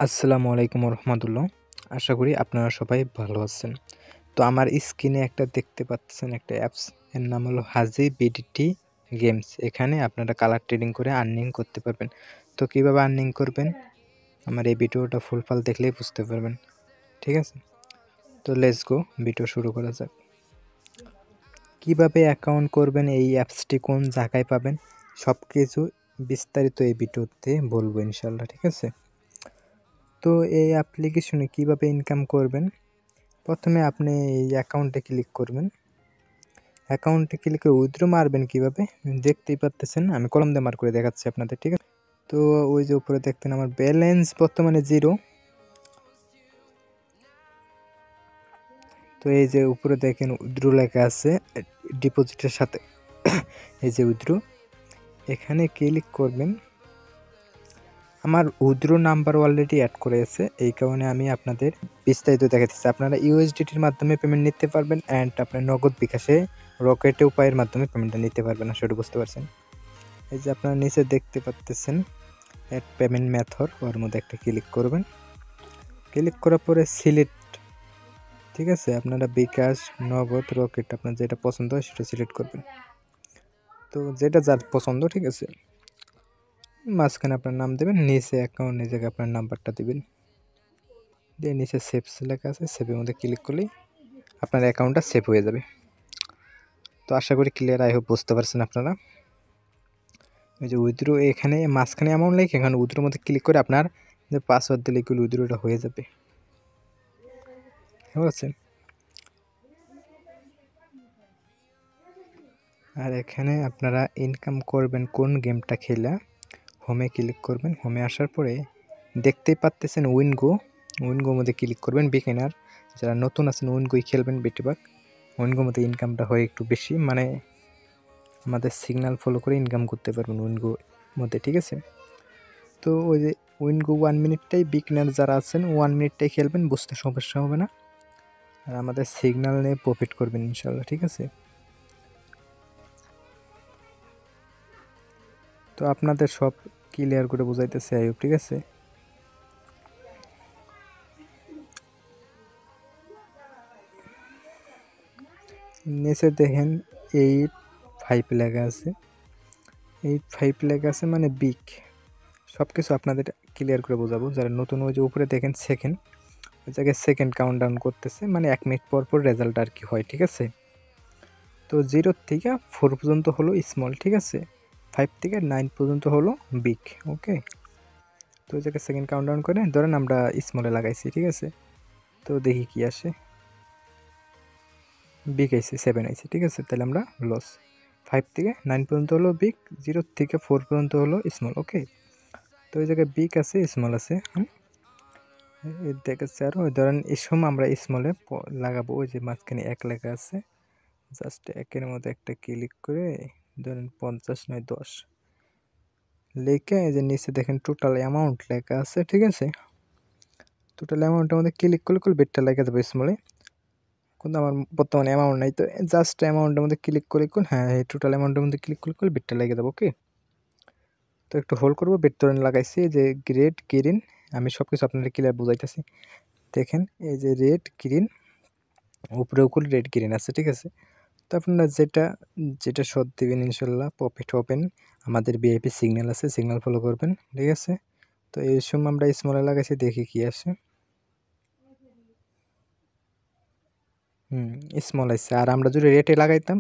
আসসালামু আলাইকুম রহমতুল্লাহ। আশা করি আপনারা সবাই ভালো আছেন। তো আমার স্ক্রিনে একটা দেখতে পাচ্ছেন একটা অ্যাপস, এর নাম হলো হাজি বিডিটি গেমস। এখানে আপনারা কালার ট্রেডিং করে আর্নিং করতে পারবেন। তো কীভাবে আর্নিং করবেন আমার এই ভিডিওটা ফুলফল দেখলেই বুঝতে পারবেন, ঠিক আছে? তো লেটস গো, ভিডিও শুরু করা যাক। কীভাবে অ্যাকাউন্ট করবেন, এই অ্যাপসটি কোন জায়গায় পাবেন, সব কিছু বিস্তারিত এই ভিডিওতে বলবো ইনশাল্লাহ, ঠিক আছে? তো এই অ্যাপ্লিকেশনে কিভাবে ইনকাম করবেন, প্রথমে আপনি এই অ্যাকাউন্টে ক্লিক করবেন। অ্যাকাউন্টে ক্লিক করে উইথড্র মারবেন কীভাবে দেখতেই পাচ্তেছেন, আমি কলম দিয়ে মার করে দেখাচ্ছি আপনাদের, ঠিক আছে? তো ওই যে উপরে দেখতেন আমার ব্যালেন্স বর্তমানে 0। তো এই যে উপরে দেখেন উইথড্র লেখা আছে ডিপোজিটের সাথে এই যে উইথড্র, এখানে ক্লিক করবেন। আমার উইথড্র নাম্বার অলরেডি অ্যাড করে আছে, এই কারণে আমি আপনাদের বিস্তারিত দেখাচ্ছি। আপনারা ইউএসডিটির মাধ্যমে পেমেন্ট নিতে পারবেন অ্যান্ড আপনার নগদ বিকাশে রকেটে উপায়ের মাধ্যমে পেমেন্টটা নিতে পারবেন, সেটা বুঝতে পারছেন। এই যে আপনারা নিচে দেখতে পাচ্ছেন অ্যাড পেমেন্ট মেথড, ওর মধ্যে একটা ক্লিক করবেন। ক্লিক করার পরে সিলেক্ট, ঠিক আছে? আপনারা বিকাশ, নগদ, রকেট আপনার যেটা পছন্দ হয় সেটা সিলেক্ট করবেন। তো যেটা যার পছন্দ, ঠিক আছে? মাঝখানে আপনার নাম দেবেন, নিচে অ্যাকাউন্ট নিচে আপনার নাম্বারটা দেবেন, দিয়ে নিচে সেভ লেখা আছে, সেভের মধ্যে ক্লিক করলেই আপনার অ্যাকাউন্টটা সেভ হয়ে যাবে। তো আশা করি ক্লিয়ার, আই হোপ বুঝতে পারছেন আপনারা। ওই যে উইথড্র এখানে মাঝখানে অ্যামাউন্ট লেখে, এখানে উইথড্রোর মধ্যে ক্লিক করে আপনার যে পাসওয়ার্ড দিলে এগুলো উইথড্রোটা হয়ে যাবে, ঠিক আছে? আর এখানে আপনারা ইনকাম করবেন কোন গেমটা খেলা, হোমে ক্লিক করবেন। হোমে আসার পরে দেখতেই পাচ্তেছেন উইনগো, উইনগোর মধ্যে ক্লিক করবেন। বিগিনার যারা নতুন আছেন উইনগোই খেলবেন বেশিরভাগ। উইনগোর মধ্যে ইনকামটা হয় একটু বেশি, মানে আমাদের সিগন্যাল ফলো করে ইনকাম করতে পারবেন উইনগোর মধ্যে, ঠিক আছে? তো ওই যে উইনগো 1 মিনিটটাই, বিগিনার যারা আছেন 1 মিনিটটাই খেলবেন, বুঝতে সমস্যা হবে না। আর আমাদের সিগন্যাল নিয়ে প্রফিট করবেন ইনশাল্লাহ, ঠিক আছে? তো আপনাদের সব ক্লিয়ার করে বোঝাইতেছে আইয়ুব, ঠিক আছে? নিচে দেখেন 8-5 লেখা আছে, 8-5 লেখা আছে মানে বিগ। সব কিছু আপনাদের ক্লিয়ার করে বোঝাবো যারা নতুন। ওই যে উপরে দেখেন সেকেন্ড, ওই জায়গায় সেকেন্ড কাউন্ট ডাউন করতেছে, মানে 1 মিনিট পর পর রেজাল্ট আর কি হয়, ঠিক আছে? তো 0 থেকে 4 পর্যন্ত হলো স্মল, ঠিক আছে? 5 থেকে 9 পর্যন্ত হলো বিগ, ওকে? তো ওই জায়গায় সেকেন্ড কাউন্ট ডাউন করে ধরেন আমরা স্মলে লাগাইছি, ঠিক আছে? তো দেখি কি আসে, বিগ আইছে 7 আইছে, ঠিক আছে? তাহলে আমরা লস। 5 থেকে 9 পর্যন্ত হলো বিগ, 0 থেকে 4 পর্যন্ত হলো স্মল, ওকে? তো ওই জায়গায় বিগ আছে, স্মল আছে, দেখাচ্ছে। আর ওই ধরেন এই সময় আমরা স্মলে লাগাবো, ওই যে মাঝখানে 1 লেখা আছে, জাস্ট 1-এর মধ্যে একটা ক্লিক করে ধরেন 50 নয় 10 লেখে, এই যে নিচে দেখেন টোটাল অ্যামাউন্ট লেখা আছে, ঠিক আছে? টোটাল অ্যামাউন্টের মধ্যে ক্লিক করলে বেডটা লেখা যাবে স্মলে, কিন্তু আমার বর্তমানে অ্যামাউন্ট নাই। তো জাস্ট অ্যামাউন্টের মধ্যে ক্লিক করে হ্যাঁ, এই টোটাল অ্যামাউন্টের মধ্যে ক্লিক করলে বেডটা লেগে যাবে, ওকে? তো একটু হোল্ড করবো, বেড ধরেন লাগাইছি, যে রেড গ্রিন, আমি সব কিছু আপনাদের ক্লিয়ার বুঝাইতেছি। দেখেন এই যে রেড গ্রিন, উপরে রেড গ্রিন আছে, ঠিক আছে? তো আপনারা যেটা যেটা শট দেবেন ইনশাল্লাহ প্রফিট হবেন। আমাদের ভিআইপি সিগন্যাল আছে, সিগন্যাল ফলো করবেন, ঠিক আছে? তো এই সময় আমরা স্মলে লাগাইছি, দেখি কি আসে। স্মল আসছে। আর আমরা যদি রেটে লাগাইতাম,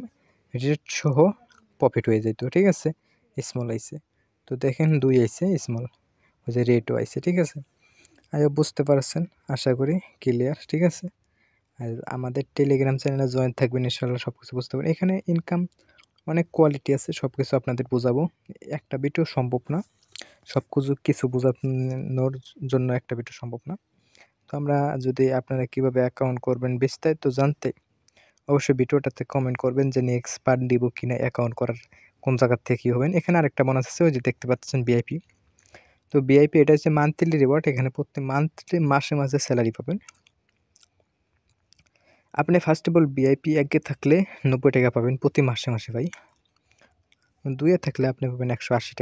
রেট সহ প্রফিট হয়ে যেত, ঠিক আছে? স্মল আইছে, তো দেখেন 2 আইছে স্মল, ওই যে রেটও আইছে, ঠিক আছে? আয়ও বুঝতে পারছেন, আশা করি ক্লিয়ার, ঠিক আছে? আর আমাদের টেলিগ্রাম চ্যানেলে জয়েন থাকবেন, ইনশাল্লাহ সব কিছু বুঝতে পারবেন। এখানে ইনকাম অনেক কোয়ালিটি আছে, সব কিছু আপনাদের বোঝাবো। একটা ভিডিও সম্ভব না, সব কিছু বোঝানোর জন্য একটা ভিডিও সম্ভব না। তো আমরা যদি আপনারা কীভাবে অ্যাকাউন্ট করবেন বিস্তারিত জানতে, অবশ্যই ভিডিওটাতে কমেন্ট করবেন যে নেক্সট পার্ট দিব কিনা, অ্যাকাউন্ট করার কোন জায়গার থেকে কী হবেন। এখানে আরেকটা বোনাস আছে, ওই যে দেখতে পাচ্ছেন ভিআইপি। তো ভিআইপি এটা হচ্ছে মান্থলি রিওয়ার্ড, এখানে প্রতি মান্থলি মাসে মাসে স্যালারি পাবেন। আপনি ফার্স্ট অফ অল ভিআইপি 1-এ থাকলে 90 টাকা পাবেন প্রতি মাসে মাসে ভাই। 2-এ থাকলে আপনি পাবেন 180 টাকা।